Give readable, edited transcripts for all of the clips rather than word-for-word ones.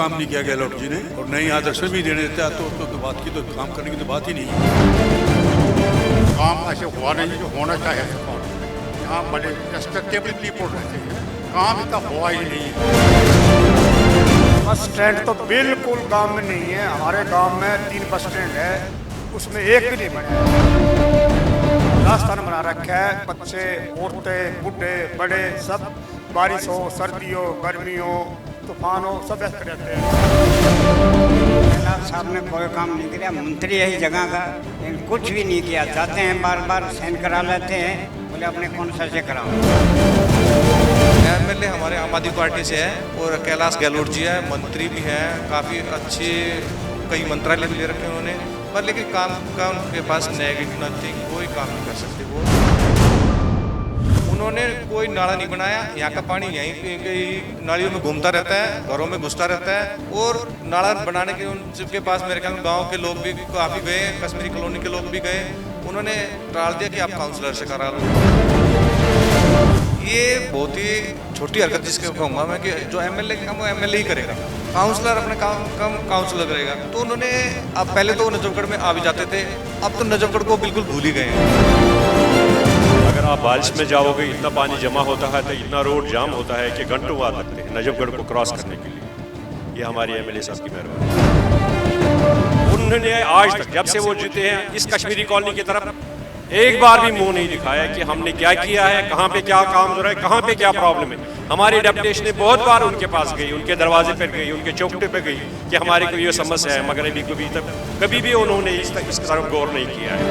काम नहीं किया गहलोत जी ने और नई आदर्शन भी देने देता तो बात की तो काम करने की तो बात ही नहीं है। काम ऐसे हुआ नहीं जो होना चाहिए। यहाँ बड़े रेस्पेक्टेबल पीपल रहते हैं, काम इतना हुआ ही नहीं है। बस स्टैंड तो बिल्कुल गांव में नहीं है। हमारे गांव में 3 बस स्टैंड है, उसमें एक भी नहीं बना है। राजस्थान बना रखा है, बच्चे औरतें बूढ़े बड़े सब बारिश हो सर्दी हो गर्मी हो तूफान हो सब व्यस्त रहते हैं। कैलाश साहब ने कोई काम नहीं किया, मंत्री है इस जगह का, लेकिन कुछ भी नहीं किया। जाते हैं बार बार साइन करा लेते हैं, बोले अपने कौन सा से कराओ। एमएलए हमारे आम आदमी पार्टी से है और कैलाश गहलोत जी है, मंत्री भी हैं, काफ़ी अच्छे कई मंत्रालय भी ले रखे हैं उन्होंने, पर लेकिन काम का उनके पास नेगेटिव नथिंग, कोई काम नहीं कर सकते वो। उन्होंने कोई नाला नहीं बनाया, यहाँ का पानी यहीं कहीं नालियों में घूमता रहता है, घरों में घुसता रहता है। और नाला बनाने के उनके पास मेरे ख्याल में गाँव के लोग भी काफ़ी गए, कश्मीरी कॉलोनी के लोग भी गए, उन्होंने टाल दिया कि आप काउंसलर से करा लो। ये बहुत ही छोटी हरकत जिसके कहूँगा मैं कि जो एमएलए का काम वो एमएलए ही करेगा, काउंसलर अपने काम काउंसलर करेगा। तो उन्होंने अब पहले तो नजफगढ़ में आ भी जाते थे, अब तो नजफगढ़ को बिल्कुल भूल ही गए हैं। अगर आप बारिश में जाओगे इतना पानी जमा होता है तो इतना रोड जाम होता है कि घंटों बाद लगते हैं नजफगढ़ को क्रॉस करने के लिए। ये हमारी एमएलए साहब की मेहरबानी। उन्होंने आज तक जब से वो जीते हैं इस कश्मीरी कॉलोनी की तरफ एक बार भी मुंह नहीं दिखाया कि हमने क्या किया है, कहाँ पे क्या काम हो रहा है, कहाँ पे क्या प्रॉब्लम है। हमारी डेपुटेशन बहुत बार उनके पास गई, उनके दरवाजे पर गई, उनके चौखटे पे गई कि हमारी कोई ये समस्या है, मगर अभी कभी भी उन्होंने इसकी तरफ गौर नहीं किया है।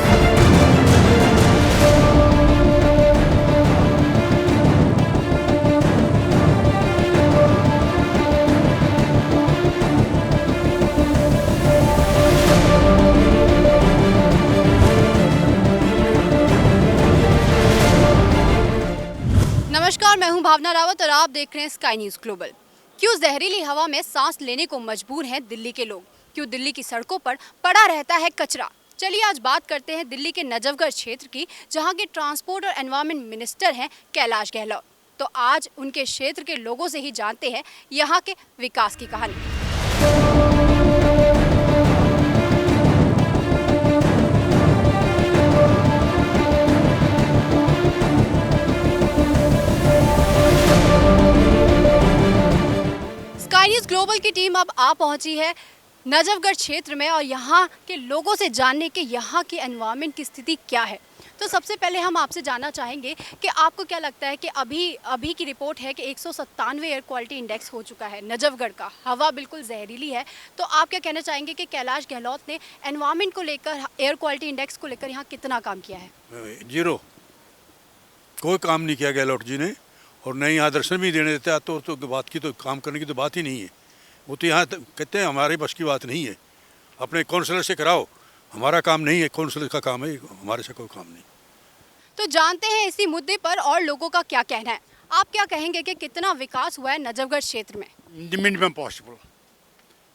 नमस्कार, मैं हूं भावना रावत और आप देख रहे हैं स्काई न्यूज़ ग्लोबल। क्यों जहरीली हवा में सांस लेने को मजबूर हैं दिल्ली के लोग? क्यों दिल्ली की सड़कों पर पड़ा रहता है कचरा? चलिए आज बात करते हैं दिल्ली के नजफगढ़ क्षेत्र की, जहां के ट्रांसपोर्ट और एनवायरनमेंट मिनिस्टर हैं कैलाश गहलोत। तो आज उनके क्षेत्र के लोगों से ही जानते हैं यहाँ के विकास की कहानी। स्काई न्यूज़ ग्लोबल की टीम अब आ पहुंची है नजफगढ़ क्षेत्र में और यहाँ के लोगों से जानने के यहाँ की एनवायरनमेंट की स्थिति क्या है। तो सबसे पहले हम आपसे जानना चाहेंगे कि आपको क्या लगता है कि अभी की रिपोर्ट है कि 197 एयर क्वालिटी इंडेक्स हो चुका है नजफगढ़ का, हवा बिल्कुल जहरीली है। तो आप क्या कहना चाहेंगे कि कैलाश गहलोत ने एनवायरनमेंट को लेकर, एयर क्वालिटी इंडेक्स को लेकर यहाँ कितना काम किया है? जीरो, कोई काम नहीं किया गहलोत जी ने और नई आदर्शन भी देने देता तो बात की तो काम करने की तो बात ही नहीं है। वो तो यहाँ कहते हैं हमारे बस की बात नहीं है, अपने काउंसलर से कराओ, हमारा काम नहीं है, काउंसलर का काम है, हमारे से कोई काम नहीं। तो जानते हैं इसी मुद्दे पर और लोगों का क्या कहना है। आप क्या कहेंगे कि कितना विकास हुआ है नजफगढ़ क्षेत्र में?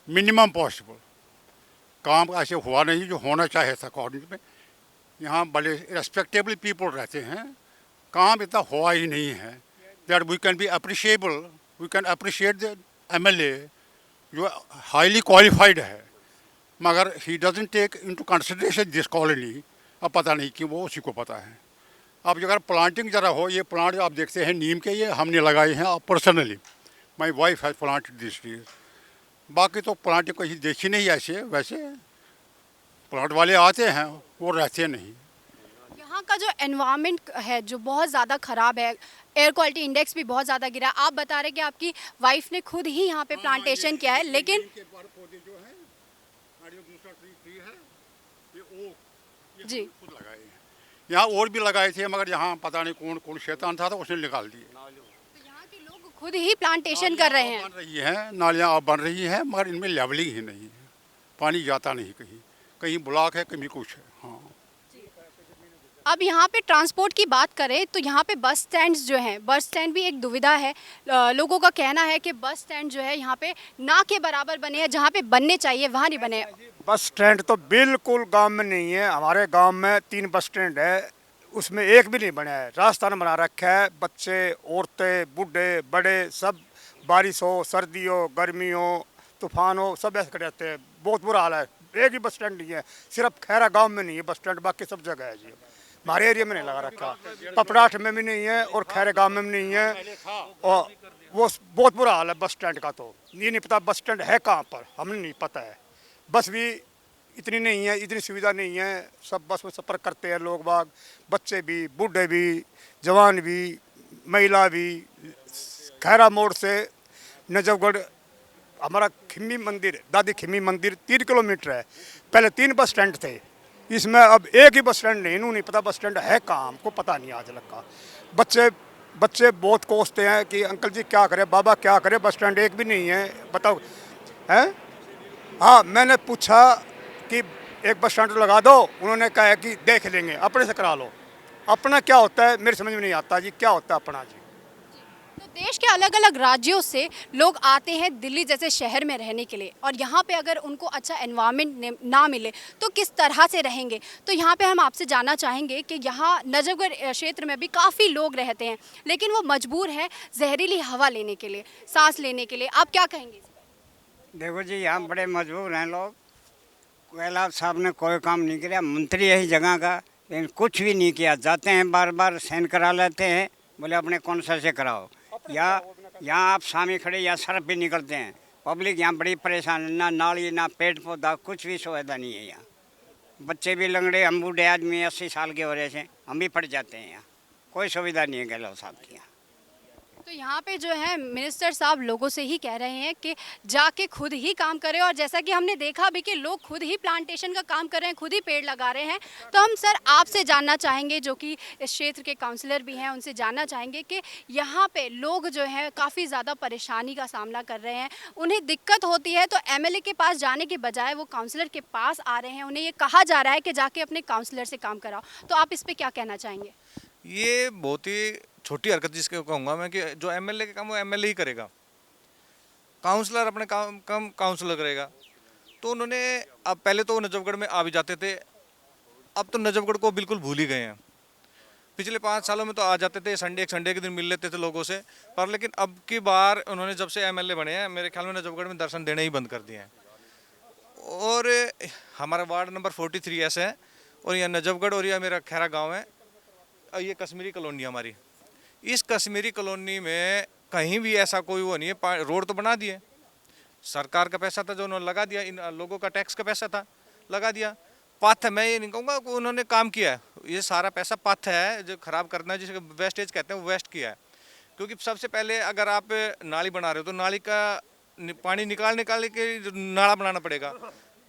मिनिमम पॉसिबल काम ऐसे हुआ नहीं जो होना चाहिए था कॉलेज में। यहाँ बड़े रेस्पेक्टेबल पीपल रहते हैं, काम इतना हुआ ही नहीं है। That we can be appreciable, we can appreciate the MLA जो हाईली क्वालिफाइड है, मगर he doesn't take into consideration this colony. अब पता नहीं कि वो उसी को पता है। अब अगर प्लांटिंग ज़रा हो, ये प्लांट आप देखते हैं नीम के, ये हमने लगाए हैं personally, my wife has planted this trees. बाकी तो प्लांटिंग कहीं देखी नहीं ऐसे, वैसे प्लांट वाले आते हैं वो रहते नहीं। यहाँ का जो एनवायरनमेंट है जो बहुत ज़्यादा ख़राब है, एयर क्वालिटी इंडेक्स भी बहुत ज़्यादा गिरा। आप बता रहे कि आपकी वाइफ ने खुद ही यहाँ पे प्लांटेशन किया है, लेकिन जी खुद लगाए हैं। यहाँ और भी लगाए थे, मगर यहाँ पता नहीं कौन कौन शैतान था तो उसने निकाल दिए। तो यहाँ के लोग खुद ही प्लांटेशन कर रहे हैं। बन रही है नालियाँ अब बन रही हैं, मगर इनमें लेवलिंग ही नहीं है, पानी जाता नहीं, कहीं कहीं ब्लॉक है, कहीं कुछ है। हाँ, अब यहाँ पे ट्रांसपोर्ट की बात करें तो यहाँ पे बस स्टैंड्स जो हैं, बस स्टैंड भी एक दुविधा है। लोगों का कहना है कि बस स्टैंड जो है यहाँ पे ना के बराबर बने हैं, जहाँ पे बनने चाहिए वहाँ नहीं बने। बस स्टैंड तो बिल्कुल गांव में नहीं है। हमारे गांव में 3 बस स्टैंड है, उसमें एक भी नहीं बना है। राजस्थान बना रखा है, बच्चे औरतें बूढ़े बड़े सब बारिश हो सर्दी हो गर्मी हो तूफान हो सब ऐसे रहते हैं। बहुत बुरा हाल है। एक ही बस स्टैंड नहीं है, सिर्फ खैरा गांव में नहीं है बस स्टैंड, बाकी सब जगह है जी। हमारे एरिया में नहीं लगा रखा, पपड़ाठ में भी नहीं है और खैरा गांव में भी नहीं है। और वो बहुत बुरा हाल है बस स्टैंड का। तो ये नहीं पता बस स्टैंड है कहाँ पर, हमें नहीं पता है। बस भी इतनी नहीं है, इतनी सुविधा नहीं है। सब बस में सफ़र करते हैं लोग बाग, बच्चे भी, बूढ़े भी, जवान भी, महिला भी। खैरा मोड़ से नजफगढ़ हमारा खिम्मी मंदिर, दादी खिम्मी मंदिर 3 किलोमीटर है। पहले 3 बस स्टैंड थे, इसमें अब एक ही बस स्टैंड नहीं। इन्हों नहीं पता बस स्टैंड है कहाँ, हमको पता नहीं आज लग का। बच्चे बहुत कोसते हैं कि अंकल जी क्या करें, बाबा क्या करें, बस स्टैंड एक भी नहीं है, बताओ हैं। हाँ, मैंने पूछा कि एक बस स्टैंड लगा दो, उन्होंने कहा कि देख लेंगे, अपने से करा लो। अपना क्या होता है मेरे समझ में नहीं आता जी, क्या होता है अपना जी। तो देश के अलग अलग राज्यों से लोग आते हैं दिल्ली जैसे शहर में रहने के लिए, और यहाँ पे अगर उनको अच्छा एनवायरनमेंट ना मिले तो किस तरह से रहेंगे। तो यहाँ पे हम आपसे जानना चाहेंगे कि यहाँ नजफगढ़ क्षेत्र में भी काफ़ी लोग रहते हैं, लेकिन वो मजबूर हैं जहरीली हवा लेने के लिए, सांस लेने के लिए। आप क्या कहेंगे इस पर? देखो जी, यहाँ बड़े मजबूर हैं लोग। कैलाश साहब ने कोई काम नहीं किया, मंत्री यही जगह का, लेकिन कुछ भी नहीं किया। जाते हैं बार बार साइन करा लेते हैं, बोले अपने कौन सा से कराओ। या यहाँ आप सामने खड़े या सड़क पे निकलते हैं, पब्लिक यहाँ बड़ी परेशान है। ना नाली, ना पेड़ पौधा, कुछ भी सुविधा नहीं है यहाँ। बच्चे भी लंगड़े, हम बूढ़े आदमी 80 साल के हो रहे से हम भी पड़ जाते हैं यहाँ। कोई सुविधा नहीं है गहलोत साहब की यहाँ। तो यहाँ पे जो है मिनिस्टर साहब लोगों से ही कह रहे हैं कि जाके खुद ही काम करें, और जैसा कि हमने देखा भी कि लोग खुद ही प्लांटेशन का काम कर रहे हैं, खुद ही पेड़ लगा रहे हैं। तो हम सर आपसे जानना चाहेंगे, जो कि इस क्षेत्र के काउंसलर भी हैं, उनसे जानना चाहेंगे कि यहाँ पे लोग जो है काफ़ी ज़्यादा परेशानी का सामना कर रहे हैं, उन्हें दिक्कत होती है, तो एमएलए के पास जाने के बजाय वो काउंसलर के पास आ रहे हैं। उन्हें ये कहा जा रहा है कि जाके अपने काउंसलर से काम कराओ। तो आप इस पर क्या कहना चाहेंगे? ये बहुत ही छोटी हरकत जिसके कहूँगा मैं, कि जो एमएलए के काम वो एमएलए ही करेगा, काउंसलर अपने काम काउंसलर करेगा। तो उन्होंने, अब पहले तो वो नजफगढ़ में आ भी जाते थे, अब तो नजफगढ़ को बिल्कुल भूल ही गए हैं। पिछले 5 सालों में तो आ जाते थे, एक संडे के दिन मिल लेते थे लोगों से, पर लेकिन अब की बार उन्होंने जब से एमएलए बने हैं, मेरे ख्याल में नजफगढ़ में दर्शन देने ही बंद कर दिए हैं। और हमारा वार्ड नंबर 43 ऐसे है, और यह नजफगढ़ और यह मेरा खैरा गाँव है, और ये कश्मीरी कॉलोनी हमारी। इस कश्मीरी कॉलोनी में कहीं भी ऐसा कोई वो नहीं है। रोड तो बना दिए, सरकार का पैसा था जो उन्होंने लगा दिया, इन लोगों का टैक्स का पैसा था, लगा दिया। पाथ है, मैं ये नहीं कहूँगा कि उन्होंने काम किया है, ये सारा पैसा पाथ है जो खराब करना है, जिसे वेस्टेज कहते हैं, वो वेस्ट किया है। क्योंकि सबसे पहले अगर आप नाली बना रहे हो तो नाली का पानी निकाल के नाला बनाना पड़ेगा।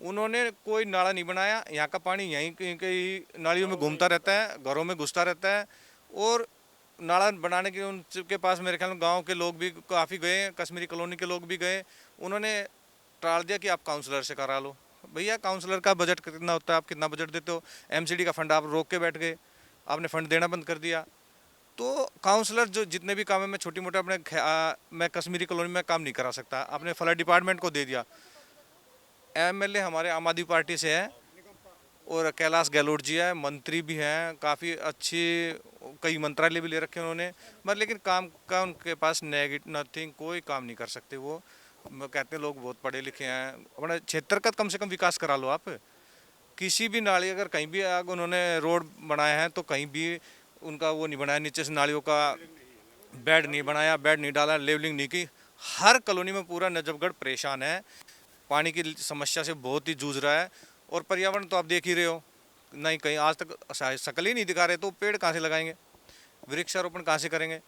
उन्होंने कोई नाला नहीं बनाया, यहाँ का पानी यहीं कहीं नालियों में घूमता रहता है, घरों में घुसता रहता है। और नाला बनाने के उनके पास मेरे ख्याल में गांव के लोग भी काफ़ी गए, कश्मीरी कॉलोनी के लोग भी गए, उन्होंने टाल दिया कि आप काउंसलर से करा लो। भैया काउंसलर का बजट कितना होता है, आप कितना बजट देते हो? एमसीडी का फंड आप रोक के बैठ गए, आपने फंड देना बंद कर दिया। तो काउंसलर जो जितने भी काम है, मैं छोटी मोटे मैं कश्मीरी कॉलोनी में काम नहीं करा सकता, आपने फ्लड डिपार्टमेंट को दे दिया। एमएलए हमारे आम आदमी पार्टी से है, और कैलाश गहलोत जी है, मंत्री भी हैं, काफ़ी अच्छी कई मंत्रालय भी ले रखे हैं उन्होंने, मगर लेकिन काम का उनके पास नथिंग, कोई काम नहीं कर सकते। वो कहते हैं लोग बहुत पढ़े लिखे हैं, अपना क्षेत्र का कम से कम विकास करा लो आप। किसी भी नाली, अगर कहीं भी अगर उन्होंने रोड बनाए हैं तो कहीं भी उनका वो नहीं बनाया, नीचे से नालियों का बेड नहीं बनाया, बेड नहीं डाला, लेवलिंग नहीं की। हर कॉलोनी में पूरा नजफगढ़ परेशान है, पानी की समस्या से बहुत ही जूझ रहा है। और पर्यावरण तो आप देख ही रहे हो, नहीं कहीं आज तक शकल ही नहीं दिखा रहे, तो पेड़ कहाँ से लगाएंगे, वृक्षारोपण कहाँ से करेंगे?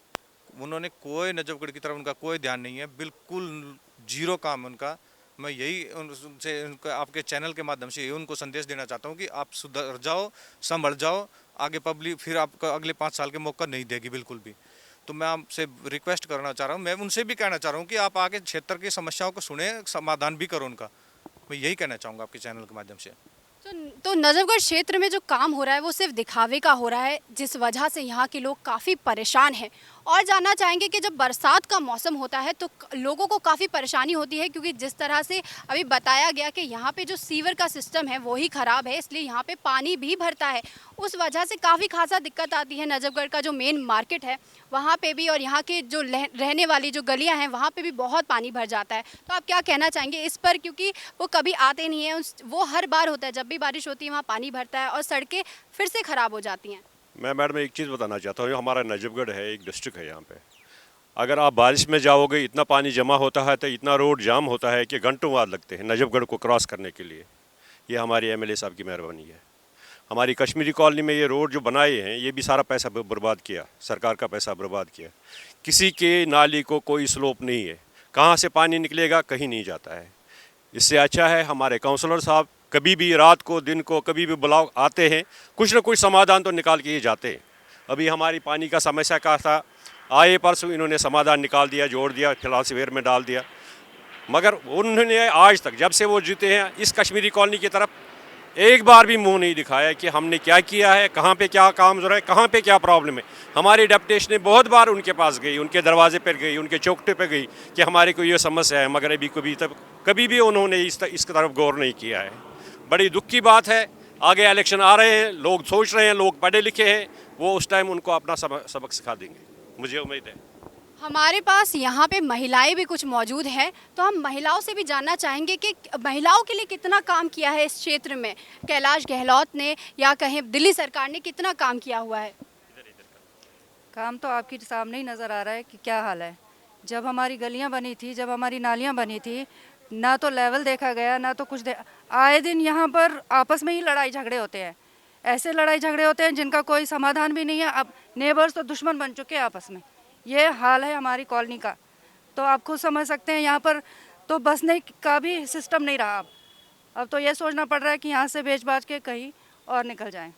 उन्होंने कोई नजफगढ़ की तरफ उनका कोई ध्यान नहीं है, बिल्कुल जीरो काम है उनका। मैं यही उनसे आपके चैनल के माध्यम से यही उनको संदेश देना चाहता हूँ कि आप सुधर जाओ, संभल जाओ, आगे पब्लिक फिर आपको अगले 5 साल के मौका नहीं देगी बिल्कुल भी। तो मैं आपसे रिक्वेस्ट करना चाह रहा हूँ, मैं उनसे भी कहना चाह रहा हूँ कि आप आगे क्षेत्र की समस्याओं को सुने, समाधान भी करो उनका। मैं यही कहना चाहूँगा आपके चैनल के माध्यम से। तो नजफगढ़ क्षेत्र में जो काम हो रहा है वो सिर्फ दिखावे का हो रहा है, जिस वजह से यहाँ के लोग काफ़ी परेशान हैं। और जानना चाहेंगे कि जब बरसात का मौसम होता है तो लोगों को काफ़ी परेशानी होती है, क्योंकि जिस तरह से अभी बताया गया कि यहाँ पे जो सीवर का सिस्टम है वो ही ख़राब है, इसलिए यहाँ पे पानी भी भरता है। उस वजह से काफ़ी खासा दिक्कत आती है। नजफगढ़ का जो मेन मार्केट है वहाँ पे भी, और यहाँ के जो रहने वाली जो गलियाँ हैं वहाँ पे भी बहुत पानी भर जाता है। तो आप क्या कहना चाहेंगे इस पर, क्योंकि वो कभी आते नहीं हैं, वो हर बार होता है जब भी बारिश होती है वहाँ पानी भरता है और सड़कें फिर से ख़राब हो जाती हैं। मैं मैडम एक चीज़ बताना चाहता हूँ, हमारा नजफगढ़ है, एक डिस्ट्रिक्ट है यहाँ पे। अगर आप बारिश में जाओगे इतना पानी जमा होता है तो इतना रोड जाम होता है कि घंटों बाद लगते हैं नजफगढ़ को क्रॉस करने के लिए। ये हमारी एमएलए साहब की मेहरबानी है। हमारी कश्मीरी कॉलोनी में ये रोड जो बनाए हैं ये भी सारा पैसा बर्बाद किया, सरकार का पैसा बर्बाद किया। किसी के नाली को कोई स्लोप नहीं है, कहाँ से पानी निकलेगा कहीं नहीं जाता है। इससे अच्छा है हमारे काउंसलर साहब कभी भी रात को दिन को कभी भी बुलाओ आते हैं, कुछ न कुछ समाधान तो निकाल के ही जाते हैं। अभी हमारी पानी का समस्या का था, आए परसों इन्होंने समाधान निकाल दिया, जोड़ दिया, फिलहाल सिवेर में डाल दिया। मगर उन्होंने आज तक जब से वो जीते हैं इस कश्मीरी कॉलोनी की तरफ एक बार भी मुंह नहीं दिखाया कि हमने क्या किया है, कहाँ पे क्या काम हो रहा है, कहाँ पे क्या प्रॉब्लम है। हमारी डेपुटेशन बहुत बार उनके पास गई, उनके दरवाजे पर गई, उनके चौखटे पे गई कि हमारे को ये समस्या है, मगर अभी कभी भी उन्होंने इसकी तरफ गौर नहीं किया है। बड़ी दुख की बात है। आगे इलेक्शन आ रहे हैं, लोग सोच रहे हैं, लोग पढ़े लिखे हैं, वो उस टाइम उनको अपना सबक सिखा देंगे, मुझे उम्मीद है। हमारे पास यहाँ पे महिलाएं भी कुछ मौजूद हैं, तो हम महिलाओं से भी जानना चाहेंगे कि महिलाओं के लिए कितना काम किया है इस क्षेत्र में कैलाश गहलोत ने, या कहें दिल्ली सरकार ने कितना काम किया हुआ है। काम तो आपके सामने ही नज़र आ रहा है कि क्या हाल है। जब हमारी गलियां बनी थी, जब हमारी नालियां बनी थी, ना तो लेवल देखा गया, ना तो कुछ आए दिन यहाँ पर आपस में ही लड़ाई झगड़े होते हैं। ऐसे लड़ाई झगड़े होते हैं जिनका कोई समाधान भी नहीं है। अब नेबर्स तो दुश्मन बन चुके हैं आपस में। ये हाल है हमारी कॉलोनी का, तो आप खुद समझ सकते हैं। यहाँ पर तो बसने का भी सिस्टम नहीं रहा। अब तो ये सोचना पड़ रहा है कि यहाँ से बेच बाच के कहीं और निकल जाएं।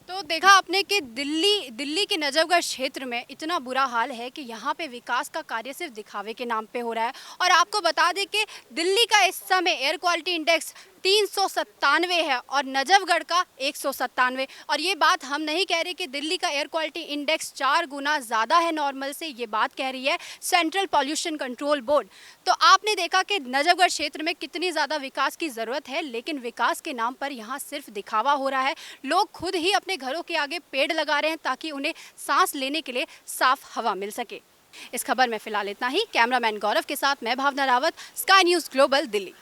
तो देखा आपने कि दिल्ली के नजफगढ़ क्षेत्र में इतना बुरा हाल है कि यहाँ पे विकास का कार्य सिर्फ दिखावे के नाम पे हो रहा है। और आपको बता दें कि दिल्ली का इस समय एयर क्वालिटी इंडेक्स 397 है और नजफगढ़ का 197। और ये बात हम नहीं कह रहे कि दिल्ली का एयर क्वालिटी इंडेक्स 4 गुना ज़्यादा है नॉर्मल से, ये बात कह रही है सेंट्रल पॉल्यूशन कंट्रोल बोर्ड। तो आपने देखा कि नजफगढ़ क्षेत्र में कितनी ज़्यादा विकास की ज़रूरत है, लेकिन विकास के नाम पर यहाँ सिर्फ दिखावा हो रहा है। लोग खुद ही अपने घरों के आगे पेड़ लगा रहे हैं ताकि उन्हें सांस लेने के लिए साफ हवा मिल सके। इस खबर में फिलहाल इतना ही। कैमरामैन गौरव के साथ मैं Bhawna Rawat, Sky News Global, Delhi.